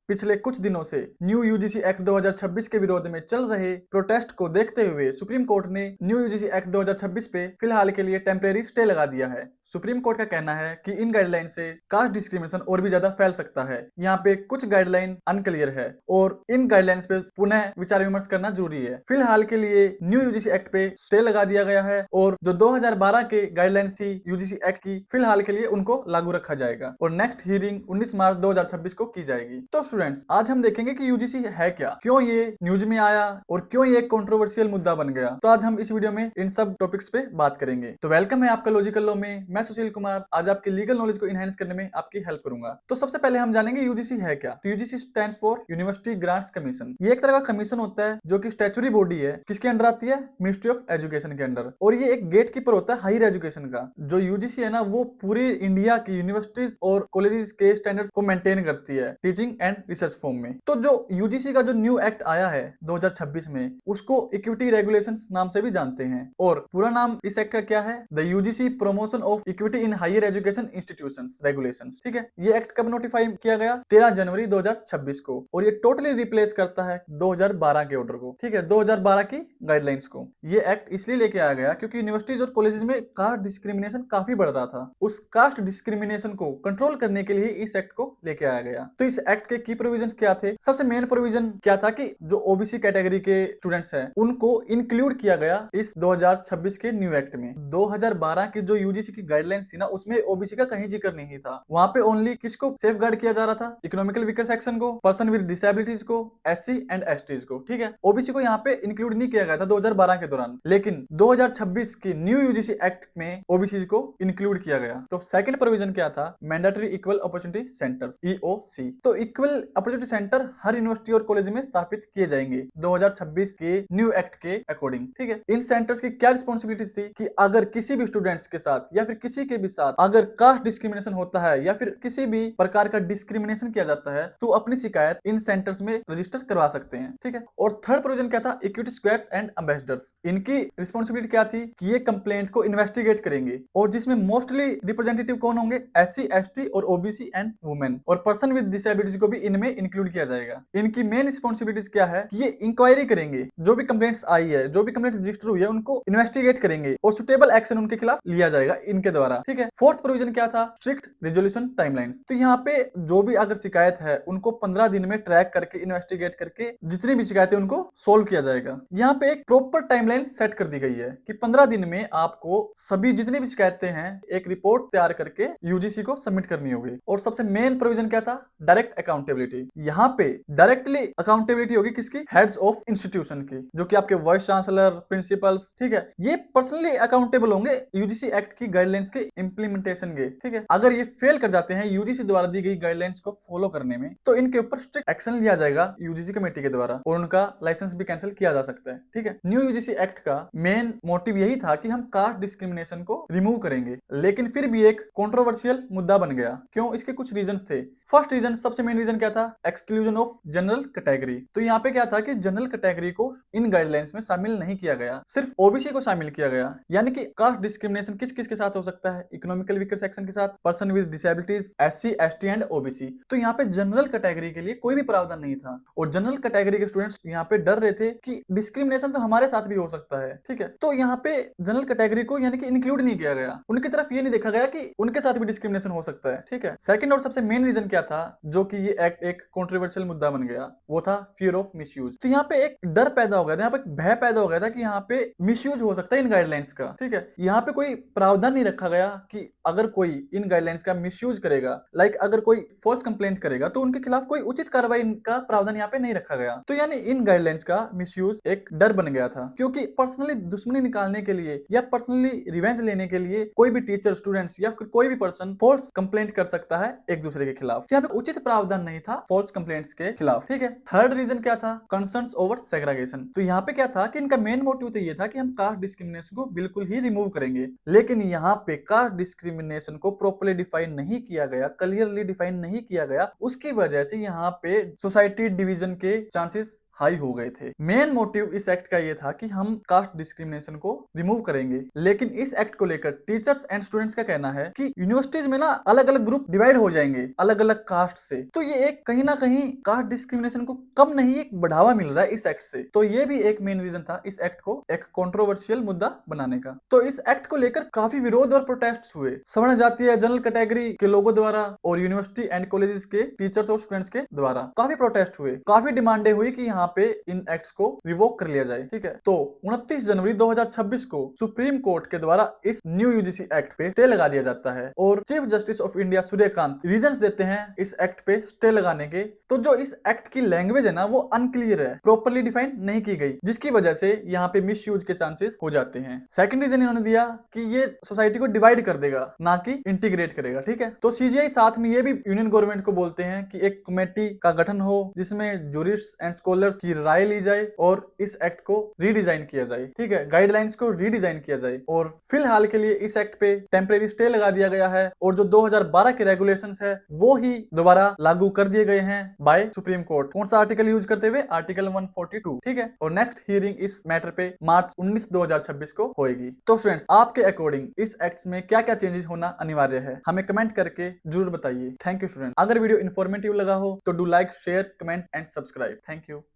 पिछले कुछ दिनों से न्यू यूजीसी एक्ट 2026 के विरोध में चल रहे प्रोटेस्ट को देखते हुए सुप्रीम कोर्ट ने न्यू यूजीसी एक्ट 2026 पे फिलहाल के लिए टेम्परेरी स्टे लगा दिया है। सुप्रीम कोर्ट का कहना है कि इन गाइडलाइन से कास्ट डिस्क्रिमिनेशन और भी ज्यादा फैल सकता है। यहाँ पे कुछ गाइडलाइन अनक्लियर है और इन गाइडलाइंस पे पुनः विचार विमर्श करना जरूरी है। फिलहाल के लिए न्यू यूजीसी एक्ट पे स्टे लगा दिया गया है और जो 2012 के गाइडलाइंस थी यूजीसी एक्ट की, फिलहाल के लिए उनको लागू रखा जाएगा और नेक्स्ट हियरिंग 19 मार्च 2026 को की जाएगी। तो स्टूडेंट्स, आज हम देखेंगे कि यूजीसी है क्या, क्यों ये न्यूज में आया और क्यों ये एक कंट्रोवर्शियल मुद्दा बन गया। तो आज हम इस वीडियो में इन सब टॉपिक्स पे बात करेंगे। तो वेलकम है आपका लॉजिकल लॉ में। मैं सुशील कुमार आज आपकी लीगल नॉलेज को इनहेंस करने में आपकी हेल्प करूंगा। तो सबसे पहले हम जानेंगे यूजीसी है क्या। तो UGC stands for university grants commission. ये एक तरह का कमीशन होता है जो कि स्टैट्यूटरी बॉडी है। किसके अंडर आती है? मिनिस्ट्री ऑफ एजुकेशन के अंडर। और ये एक गेट कीपर होता है हायर एजुकेशन का। जो यूजीसी है ना, वो पूरी इंडिया की यूनिवर्सिटीज और कॉलेजेस के स्टैंडर्ड्स को मेंटेन करती है टीचिंग एंड रिसर्च फॉर्म में। तो जो यूजीसी का जो न्यू एक्ट आया है 2026 में, उसको इक्विटी रेगुलेशंस नाम से भी जानते हैं। और पूरा नाम इस एक्ट का क्या है? The UGC promotion of equity in higher education institutions regulations. ठीक है, ये एक्ट कब नोटिफाई किया गया? 13 जनवरी 2026 को। और ये टोटली रिप्लेस करता है 2012 के ऑर्डर को। ठीक है, 2012 की गाइडलाइंस को। ये एक्ट इसलिए लेके आया गया क्योंकि यूनिवर्सिटीज और कॉलेजेस में कास्ट डिस्क्रिमिनेशन काफी बढ़ रहा था। उस कास्ट डिस्क्रिमिनेशन को कंट्रोल करने के लिए इस एक्ट को लेके आया गया। तो इस एक्ट के की प्रोविजंस क्या थे? सबसे मेन प्रोविजन क्या था कि जो ओबीसी कैटेगरी के स्टूडेंट्स हैं उनको इंक्लूड किया गया इस 2026 के न्यू एक्ट में। 2012 की जो यूजीसी की गाइडलाइंस थी ना, उसमें ओबीसी का कहीं जिक्र नहीं था। वहां पे ओनली किसको सेफ गार्ड किया जा रहा था? इकोनॉमिकल वीकर सेक्शन को, पर्सन विद डिसेबिलिटीज को, एससी एंड एसटीज को। ठीक है, ओबीसी को यहाँ पे इंक्लूड नहीं किया गया था 2012 के दौरान, लेकिन 2026 की न्यू यूजीसी एक्ट में ओबीसी को इंक्लूड किया गया। तो सेकंड प्रोविजन क्या था? Mandatory equal opportunity centres, EOC. तो इक्वल अपॉर्चुनिटी सेंटर हर यूनिवर्सिटी और कॉलेज में स्थापित किए जाएंगे 2026 के न्यू एक्ट के अकॉर्डिंग। ठीक है, इन सेंटर्स की क्या रिस्पॉन्सिबिलिटीज थी कि अगर किसी भी स्टूडेंट्स के साथ या फिर किसी के भी साथ अगर कास्ट डिस्क्रिमिनेशन होता है या फिर किसी भी प्रकार का डिस्क्रिमिनेशन किया जाता है तो अपनी शिकायत इन सेंटर्स में रजिस्टर करवा सकते हैं। ठीक है, और थर्ड प्रोविजन क्या था? Equity squares and ambassadors. इनकी रिस्पॉन्सिबिलिटी क्या थी कि ये कंप्लेंट को इन्वेस्टिगेट करेंगे और जिसमें मोस्टली रिप्रेजेंटेटिव कौन होंगे? एससी, एसटी और ओबीसी एंड वुमेन, और पर्सन विद डिसेबिलिटीज को भी इनमें इंक्लूड किया जाएगा। इनकी मेन रिस्पॉन्सिबिलिटीज क्या है कि ये इंक्वायरी करेंगे, जो भी कंप्लेंट्स आई है, जो भी कंप्लेंट्स रजिस्टर हुई है, उनको इन्वेस्टिगेट करेंगे और सुटेबल एक्शन उनके खिलाफ लिया जाएगा इनके द्वारा। ठीक है, फोर्थ प्रोविजन क्या था? Strict resolution timelines. तो यहाँ पे जो भी अगर शिकायत है उनको 15 दिन में ट्रैक करके इन्वेस्टिगेट करके जितनी भी शिकायतें उनको सोल्व किया जाएगा। यहाँ पे एक प्रॉपर टाइमलाइन सेट कर दी गई है कि 15 दिन में आपको सभी जितनी भी शिकायतें हैं एक रिपोर्ट तैयार करके यूजीसी को सबमिट करनी होगी। और सबसे मेन प्रोविजन क्या था? Direct accountability. यहाँ पे डायरेक्टली अकाउंटेबिलिटी होगी किसकी? हेड्स ऑफ इंस्टीट्यूशन की, जो कि आपके वाइस चांसलर, प्रिंसिपल्स। ठीक है, ये पर्सनली अकाउंटेबल होंगे यूजीसी एक्ट की गाइडलाइंस के इंप्लीमेंटेशन के। ठीक है, अगर ये फेल कर जाते हैं यूजीसी द्वारा दी गई गाइडलाइंस को फॉलो करने में तो इनके ऊपर स्ट्रिक्ट एक्शन लिया जाएगा यूजीसी कमेटी के द्वारा और उनका लाइसेंस भी कैंसिल किया जा सकता है। ठीक है, न्यू यूजीसी एक्ट का मेन मोटिव यही था कि हम कास्ट डिस्क्रिमिनेशन को रिमूव करेंगे, लेकिन फिर भी एक कंट्रोवर्शियल मुद्दा बन गया। क्यों? इसके कुछ रीजंस थे। फर्स्ट रीजन, सबसे मेन रीजन क्या था? Exclusion of general category. तो यहाँ पे क्या था कि जनरल कैटेगरी को इन गाइडलाइंस में शामिल नहीं किया गया, सिर्फ ओबीसी को शामिल किया गया। यानी कि कास्ट डिस्क्रिमिनेशन किस किस के साथ हो सकता है? इकोनॉमिकल वीकर सेक्शन के साथ, person with disabilities, SC, ST and OBC. तो यहाँ पे जनरल कैटेगरी के लिए कोई भी प्रावधान नहीं था और जनरल कैटेगरी के स्टूडेंट्स यहाँ पे डर रहे थे कि डिस्क्रिमिनेशन तो हमारे साथ भी हो सकता है। ठीक है, तो यहाँ पे जनरल कैटेगरी को यानी कि इंक्लूड नहीं किया गया, उनकी तरफ ये नहीं देखा गया कि उनके साथ भी डिस्क्रिमिनेशन हो सकता है। ठीक है, सेकंड और सबसे मेन रीजन क्या था जो कि ये एक्ट एक कंट्रोवर्शियल मुद्दा बन गया? वो था फियर ऑफ मिसयूज। तो यहाँ पे एक डर पैदा हो गया था, यहाँ पे एक भय पैदा हो गया था कि यहाँ पे मिसयूज हो सकता है इन गाइडलाइंस का। ठीक है, यहाँ पे कोई प्रावधान नहीं रखा गया कि अगर कोई इन गाइडलाइंस का मिसयूज करेगा, लाइक अगर कोई फॉल्स कंप्लेंट करेगा तो उनके खिलाफ कोई उचित कार्रवाई का प्रावधान यहाँ पे नहीं रखा गया। तो यानी इन गाइडलाइंस का मिसयूज एक डर बन गया था, क्योंकि पर्सनली दुश्मनी निकालने के लिए या पर्सनली रिवेंज लेने के लिए कोई भी टीचर, स्टूडेंट्स या फिर कोई भी पर्सन फॉल्स कंप्लेंट कर सकता है एक दूसरे के खिलाफ। यहाँ पे उचित प्रावधान नहीं था फॉल्स कंप्लेंट्स के खिलाफ। ठीक है, थर्ड रीजन क्या था? Concerns over segregation. तो यहाँ पे क्या था कि इनका मेन मोटिव तो ये था कि हम कास्ट डिस्क्रिमिनेशन को बिल्कुल ही रिमूव करेंगे, लेकिन यहाँ पे कास्ट डिस्क्रिमिनेशन को प्रॉपर्ली डिफाइन नहीं किया गया, क्लियरली डिफाइन नहीं किया गया। उसकी वजह से यहाँ पे सोसाइटी डिवीजन के चांसेस हाई हो गए थे। मेन मोटिव इस एक्ट का ये था कि हम कास्ट डिस्क्रिमिनेशन को रिमूव करेंगे, लेकिन इस एक्ट को लेकर टीचर्स एंड स्टूडेंट्स का कहना है कि यूनिवर्सिटीज में ना अलग अलग ग्रुप डिवाइड हो जाएंगे अलग अलग कास्ट से, तो ये एक कहीं ना कहीं कास्ट डिस्क्रिमिनेशन को कम नहीं एक बढ़ावा मिल रहा है इस एक्ट से। तो ये भी एक मेन रीजन था इस एक्ट को एक कंट्रोवर्शियल मुद्दा बनाने का। तो इस एक्ट को लेकर काफी विरोध और प्रोटेस्ट हुए सवर्ण जातीय जनरल कैटेगरी के लोगों द्वारा और यूनिवर्सिटी एंड कॉलेजेस के टीचर्स और स्टूडेंट्स के द्वारा काफी प्रोटेस्ट हुए, काफी डिमांडें हुई कि यहाँ पे इन एक्ट्स को रिवोक कर लिया जाए। ठीक है, तो 29 जनवरी 2026 को सुप्रीम कोर्ट के द्वारा इस न्यू यूजीसी एक्ट पे स्टे लगा दिया जाता है और chief justice of India Suryakant reasons देते हैं इस एक्ट पे स्टे लगाने के। तो जो इस एक्ट की लैंग्वेज है ना वो अनक्लियर है, प्रॉपर्ली डिफाइन नहीं की गई, जिसकी वजह से यहाँ पे मिस यूज के चांसेस हो जाते हैं। सेकंड रीजन इन्होंने दिया कि ये सोसाइटी को डिवाइड कर देगा ना कि इंटीग्रेट करेगा। ठीक है, तो सीजीआई साथ में ये भी यूनियन गवर्नमेंट को बोलते हैं कि एक कमेटी का गठन हो जिसमें जूरिस्ट्स एंड स्कॉलर्स की राय ली जाए और इस एक्ट को रीडिजाइन किया जाए। ठीक है, गाइडलाइंस को रीडिजाइन किया जाए और फिलहाल के लिए इस एक्ट पे टेम्परेरी स्टे लगा दिया गया है और जो 2012 के रेगुलेशंस है वो ही दोबारा लागू कर दिए गए हैं बाय सुप्रीम कोर्ट। कौन सा आर्टिकल यूज करते हुए? आर्टिकल 142। ठीक है, और नेक्स्ट हियरिंग इस मैटर पे मार्च 19 2026 को होएगी। तो स्टूडेंट्स, आपके अकॉर्डिंग इस एक्ट में क्या क्या चेंजेस होना अनिवार्य है हमें कमेंट करके जरूर बताइए। Thank you student. अगर वीडियो इन्फॉर्मेटिव लगा हो तो do like, share, comment and subscribe. Thank you.